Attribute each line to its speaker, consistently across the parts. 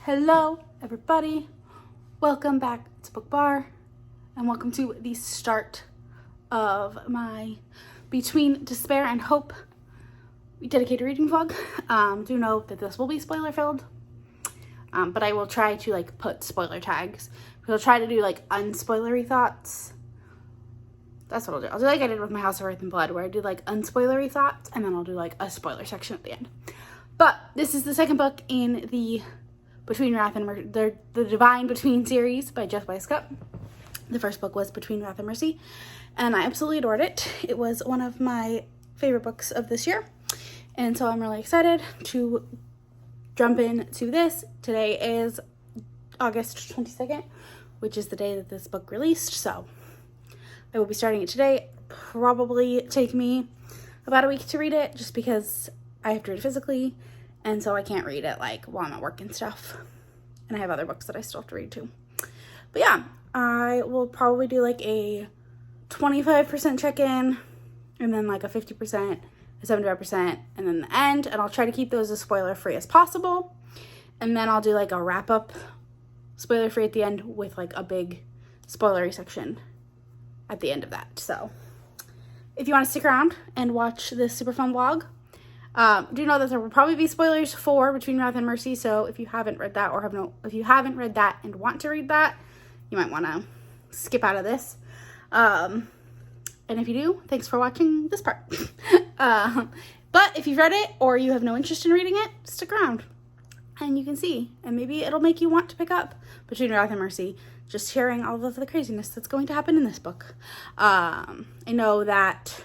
Speaker 1: Hello everybody, welcome back to Book Bar and welcome to the start of my Between Despair and Hope dedicated reading vlog. Do know that this will be spoiler filled, but I will try to put spoiler tags. We'll try to do unspoilery thoughts. That's what I'll do. I'll do like I did with my House of Earth and Blood, where I do unspoilery thoughts and then I'll do a spoiler section at the end. But this is the second book in the Between Wrath and Mercy, the Divine Between series by Jess Wisecup. The first book was Between Wrath and Mercy, and I absolutely adored it. It was one of my favorite books of this year, and so I'm really excited to jump into this. Today is August 22nd, which is the day that this book released, so I will be starting it today. Probably take me about a week to read it, just because I have to read it physically, and so I can't read it while I'm at work and stuff. And I have other books that I still have to read too. But yeah, I will probably do a 25% check-in, and then a 50%, a 75%, and then the end. And I'll try to keep those as spoiler-free as possible. And then I'll do a wrap-up spoiler-free at the end with a big spoilery section at the end of that. So if you want to stick around and watch this super fun vlog, do know that there will probably be spoilers for Between Wrath and Mercy, so if you haven't read that if you haven't read that and want to read that, you might want to skip out of this. And if you do, thanks for watching this part. But if you've read it or you have no interest in reading it, stick around and you can see, and maybe it'll make you want to pick up Between Wrath and Mercy, just hearing all of the craziness that's going to happen in this book. I know that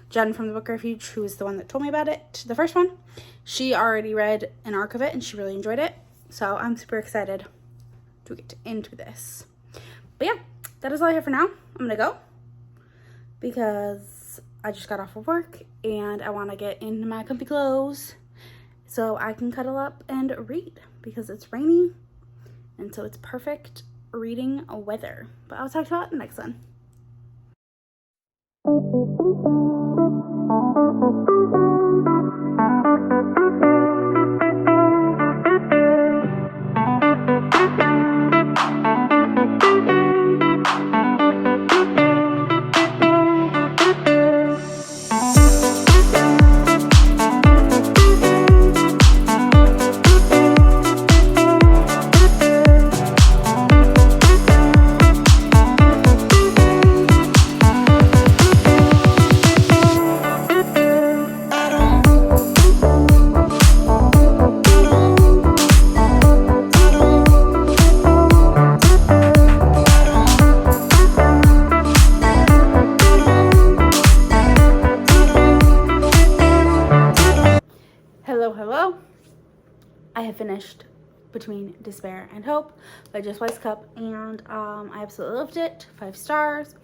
Speaker 1: Jenn from the Book Refuge, who is the one that told me about it, the first one, she already read an arc of it and she really enjoyed it. So I'm super excited to get into this. But yeah, that is all I have for now. I'm gonna go because I just got off of work and I want to get into my comfy clothes so I can cuddle up and read, because it's rainy and so it's perfect reading weather. But I'll talk to you about the next one. Hello. I have finished Between Despair and Hope by Jess Wisecup, and I absolutely loved it. 5 stars.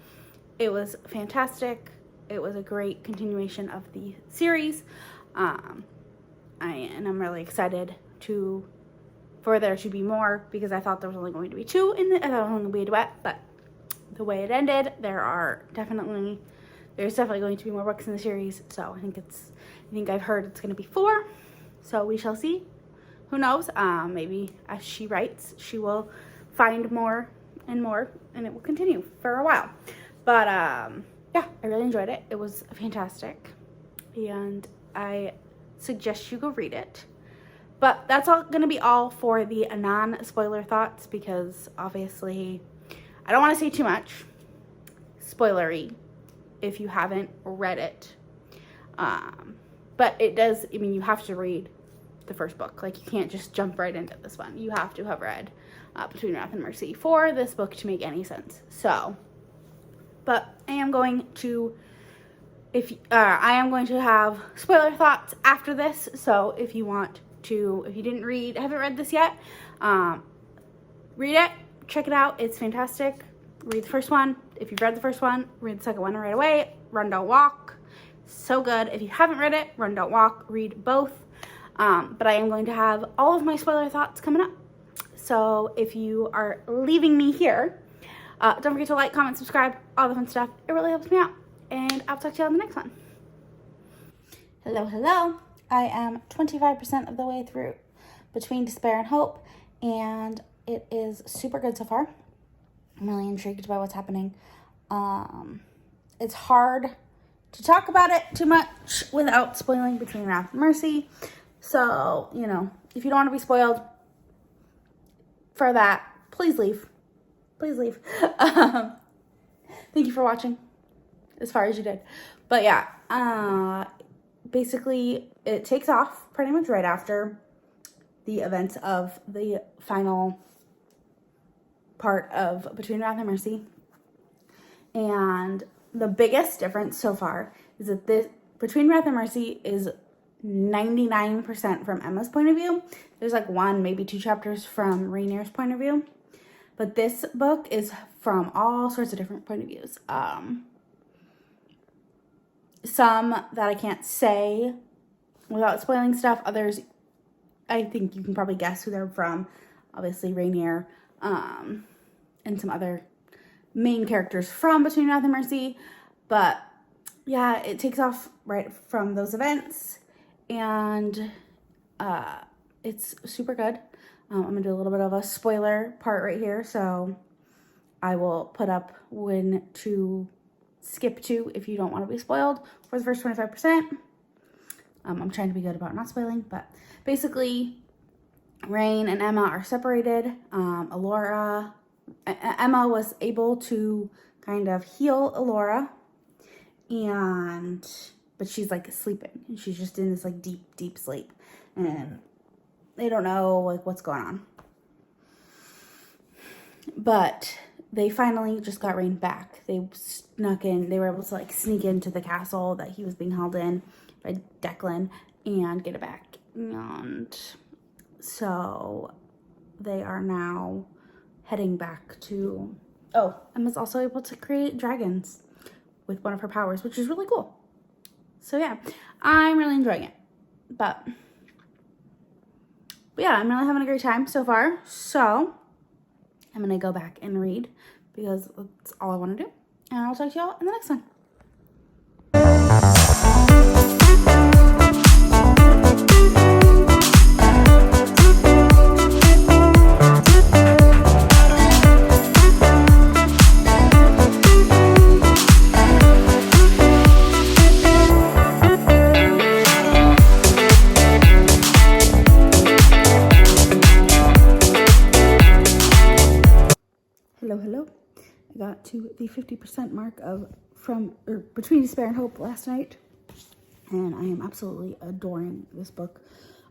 Speaker 1: It was fantastic. It was a great continuation of the series. I'm really excited for there to be more, because I thought there was only going to be 2 in it. I thought it was only going to be a duet, but the way it ended, there's definitely going to be more books in the series. So I think I've heard it's going to be 4. So we shall see. Who knows? Maybe as she writes, she will find more and more, and it will continue for a while. But yeah, I really enjoyed it. It was fantastic, and I suggest you go read it. But that's all going to be all for the non-spoiler thoughts, because obviously I don't want to say too much spoilery if you haven't read it. But it does, you have to read the first book. You can't just jump right into this one. You have to have read Between Wrath and Mercy for this book to make any sense. So, but I am going to have spoiler thoughts after this. So if you haven't read this yet, read it, check it out. It's fantastic. Read the first one. If you've read the first one, read the second one right away. Run, Don't Walk. So good. If you haven't read it, Run, Don't Walk. Read both. But I am going to have all of my spoiler thoughts coming up. So if you are leaving me here, don't forget to like, comment, subscribe, all the fun stuff. It really helps me out. And I'll talk to you on the next one. Hello. I am 25% of the way through Between Despair and Hope, and it is super good so far. I'm really intrigued by what's happening. It's hard to talk about it too much without spoiling Between Wrath and Mercy. So, you know, if you don't want to be spoiled for that, please leave. Please leave. Thank you for watching as far as you did. But yeah, basically it takes off pretty much right after the events of the final part of Between Wrath and Mercy. And the biggest difference so far is that this Between Wrath and Mercy is 99% from Emma's point of view. There's like one, maybe two chapters from Rainier's point of view. But this book is from all sorts of different point of views. Some that I can't say without spoiling stuff. Others, I think you can probably guess who they're from. Obviously, Rainier, and some other main characters from Between Wrath and Mercy. But yeah, it takes off right from those events. And it's super good. I'm going to do a little bit of a spoiler part right here. So I will put up when to skip to if you don't want to be spoiled for the first 25%. I'm trying to be good about not spoiling. But basically, Rain and Emma are separated. Emma was able to kind of heal Alora. But she's like sleeping. And she's just in this like deep sleep. And they don't know like what's going on. But they finally just got Rain back. They snuck in. They were able to like sneak into the castle that he was being held in by Declan and get it back. And so they are now heading back to... Oh, Emma's also able to create dragons with one of her powers, which is really cool. So yeah, I'm really enjoying it. But yeah, I'm really having a great time so far. So I'm going to go back and read because that's all I want to do. And I'll talk to y'all in the next one. Hello. I got to the 50% mark of Between Despair and Hope last night, and I am absolutely adoring this book.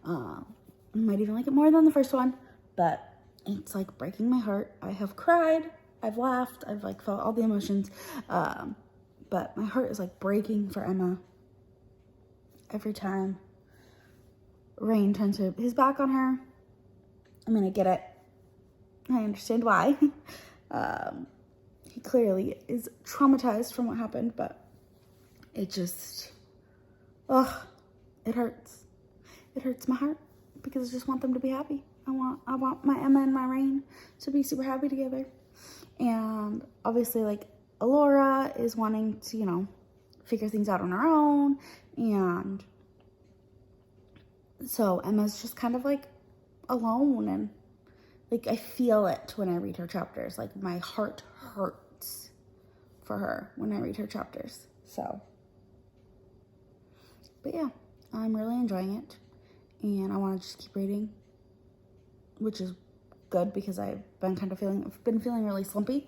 Speaker 1: I might even like it more than the first one, but it's like breaking my heart. I have cried, I've laughed, I've like felt all the emotions, but my heart is like breaking for Emma every time Rain turns his back on her. I mean, I get it. I understand why. He clearly is traumatized from what happened, but it just, it hurts. It hurts my heart because I just want them to be happy. I want my Emma and my Rain to be super happy together. And obviously, like, Alora is wanting to, you know, figure things out on her own. And so Emma's just kind of like alone, and like I feel it when I read her chapters. Like my heart hurts for her when I read her chapters. So, but yeah, I'm really enjoying it, and I want to just keep reading, which is good because I've been feeling really slumpy,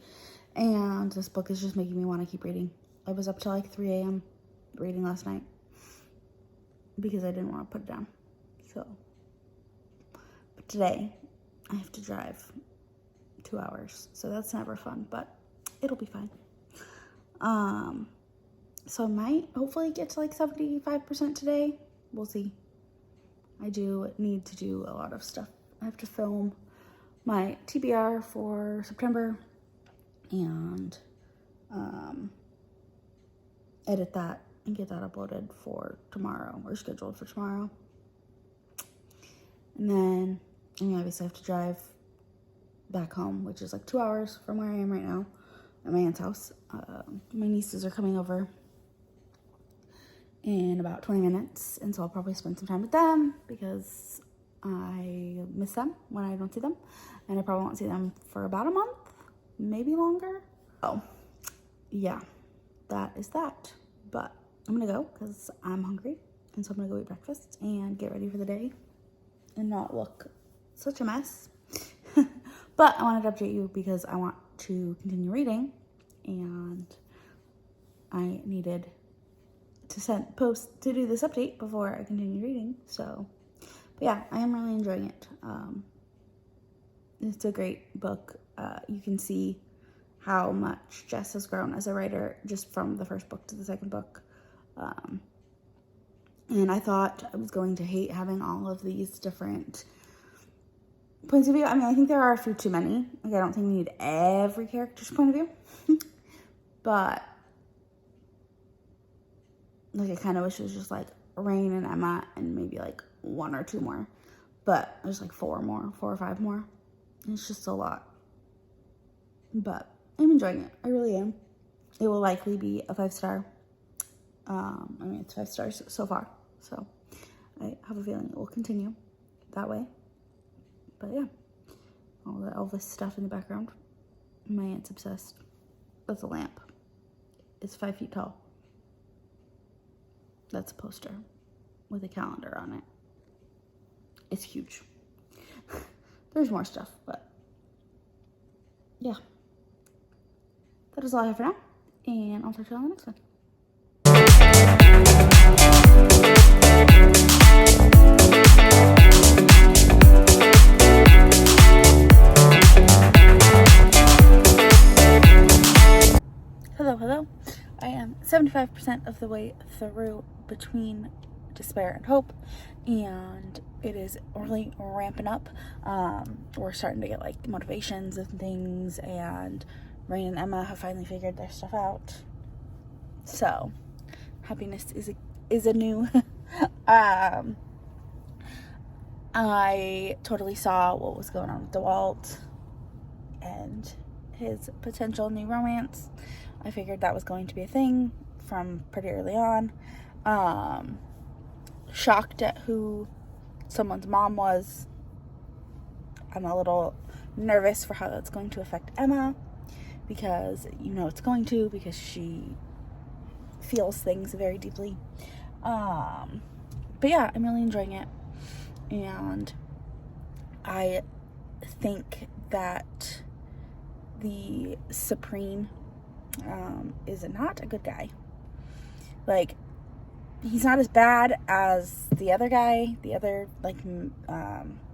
Speaker 1: and this book is just making me want to keep reading. I was up till like 3 a.m. reading last night because I didn't want to put it down. So, but today I have to drive 2 hours, so that's never fun, but it'll be fine. So I might hopefully get to like 75% today. We'll see. I do need to do a lot of stuff. I have to film my TBR for September and edit that and get that uploaded for tomorrow, or scheduled for tomorrow. And then, I mean, obviously I have to drive back home, which is like 2 hours from where I am right now at my aunt's house. My nieces are coming over in about 20 minutes, and so I'll probably spend some time with them because I miss them when I don't see them, and I probably won't see them for about a month, maybe longer. Oh, yeah, that is that. But I'm gonna go because I'm hungry, and so I'm gonna go eat breakfast and get ready for the day and not look such a mess. But I wanted to update you because I want to continue reading, and I needed to do this update before I continue reading. So, but yeah, I am really enjoying it. It's a great book. You can see how much Jess has grown as a writer just from the first book to the second book. And I thought I was going to hate having all of these different points of view. I mean, I think there are a few too many. Like, I don't think we need every character's point of view. But, like, I kind of wish it was just, like, Rain and Emma and maybe, like, one or two more. But there's, like, four or five more. It's just a lot. But I'm enjoying it. I really am. It will likely be a 5-star. I mean, it's 5 stars so far. So I have a feeling it will continue that way. But yeah, all the Elvis stuff in the background. My aunt's obsessed. That's a lamp. It's 5 feet tall. That's a poster with a calendar on it. It's huge. There's more stuff, but yeah. That is all I have for now, and I'll talk to you on the next one. Hello. I am 75% of the way through Between Despair and Hope, and it is really ramping up. We're starting to get like motivations and things, and Rain and Emma have finally figured their stuff out. So happiness is a new. I totally saw what was going on with DeWalt and his potential new romance. I figured that was going to be a thing from pretty early on. Shocked at who someone's mom was. I'm a little nervous for how that's going to affect Emma, because it's going to, because she feels things very deeply. But yeah, I'm really enjoying it, and I think that the Supreme is not a good guy. Like, he's not as bad as the other guy, the other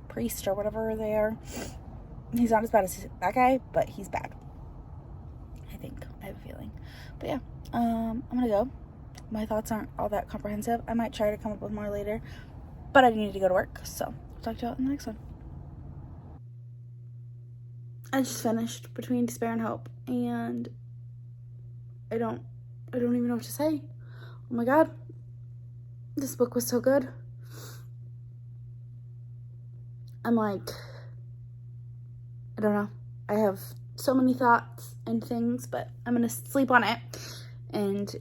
Speaker 1: priest or whatever they are. He's not as bad as that guy, but he's bad. I think. I have a feeling. But yeah, I'm gonna go. My thoughts aren't all that comprehensive. I might try to come up with more later, but I need to go to work, so I'll talk to you in the next one. I just finished Between Despair and Hope, and I don't even know what to say. Oh my god, this book was so good. I'm like, I don't know. I have so many thoughts and things, but I'm gonna sleep on it and,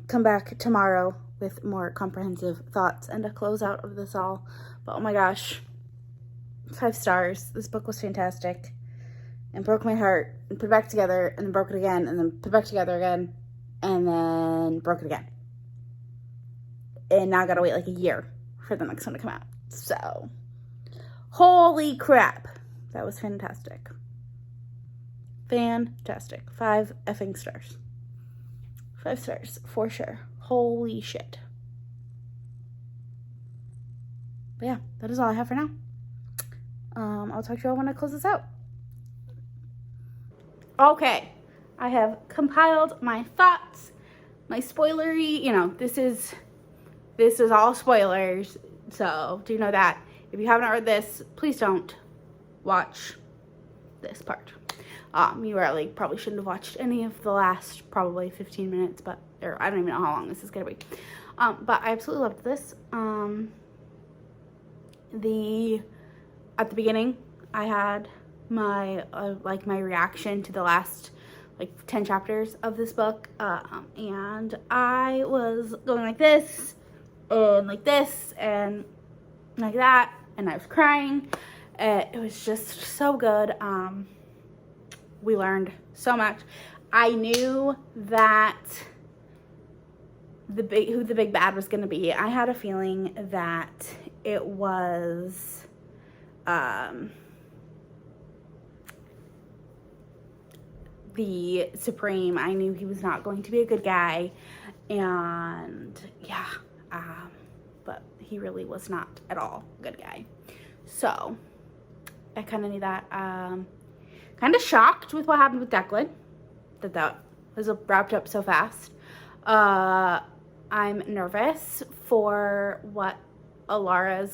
Speaker 1: come back tomorrow with more comprehensive thoughts and a closeout of this all. But oh my gosh, 5 stars. This book was fantastic, and broke my heart, and put it back together, and then broke it again, and then put it back together again, and then broke it again. And now I gotta wait like a year for the next one to come out. So, holy crap. That was fantastic. Fantastic. 5 effing stars. 5 stars, for sure. Holy shit. But yeah, that is all I have for now. I'll talk to you all when I close this out. Okay, I have compiled my thoughts, my spoilery, this is all spoilers, so do you know that. If you haven't read this, please don't watch this part. You really probably shouldn't have watched any of the last probably 15 minutes, or I don't even know how long this is gonna be. But I absolutely loved this. At the beginning, I had my my reaction to the last 10 chapters of this book, and I was going like this and like that, and I was crying. It was just so good. We learned so much. I knew that who the big bad was going to be. I had a feeling that it was the Supreme. I knew he was not going to be a good guy, and yeah, but he really was not at all a good guy. So I kind of knew that. Kind of shocked with what happened with Declan, that was wrapped up so fast. I'm nervous for what Elora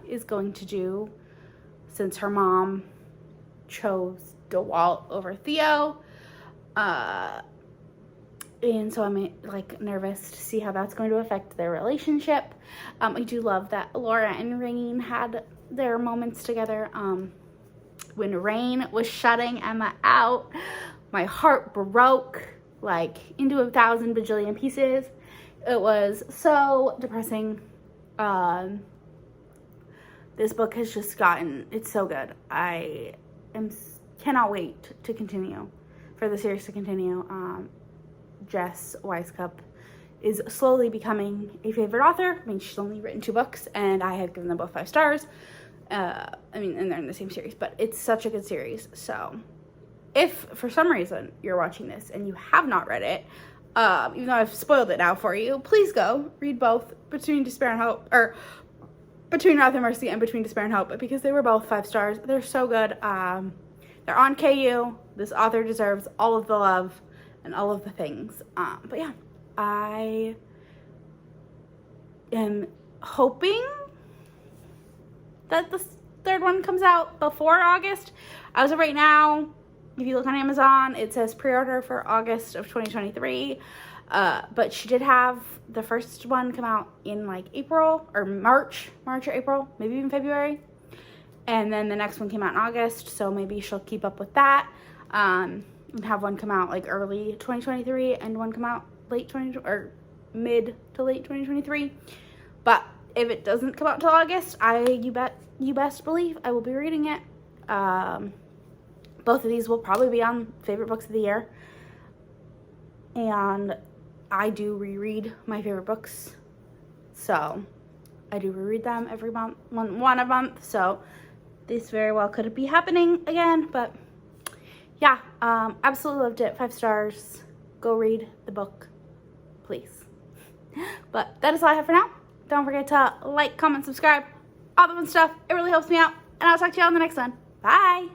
Speaker 1: is going to do, since her mom chose DeWalt over Theo. And so I'm like nervous to see how that's going to affect their relationship. I do love that Elora and Rain had their moments together. When Rain was shutting Emma out, my heart broke like into 1,000 bajillion pieces. It was so depressing. This book has just gotten, it's so good. I cannot wait to continue, for the series to continue. Jess Wisecup is slowly becoming a favorite author. I mean, she's only written 2 books, and I have given them both 5 stars. I mean, and they're in the same series, but it's such a good series. So if for some reason you're watching this and you have not read it, even though I've spoiled it now for you, please go read both Between Despair and Hope, or Between Wrath and Mercy and Between Despair and Hope, because they were both 5 stars. They're so good. They're on KU. This author deserves all of the love and all of the things. But yeah, I am hoping that the 3rd one comes out before August. As of right now, if you look on Amazon, it says pre-order for August of 2023. But she did have the first one come out in like April or March or April, maybe even February. And then the next one came out in August, so maybe she'll keep up with that. And have one come out like early 2023 and one come out late or mid to late 2023. But if it doesn't come out till August, you best believe I will be reading it. Both of these will probably be on favorite books of the year. And I do reread my favorite books. So I do reread them every month, one a month. So this very well could be happening again. But yeah, absolutely loved it. 5 stars. Go read the book, please. But that is all I have for now. Don't forget to like, comment, subscribe, all the fun stuff. It really helps me out. And I'll talk to you all in the next one. Bye.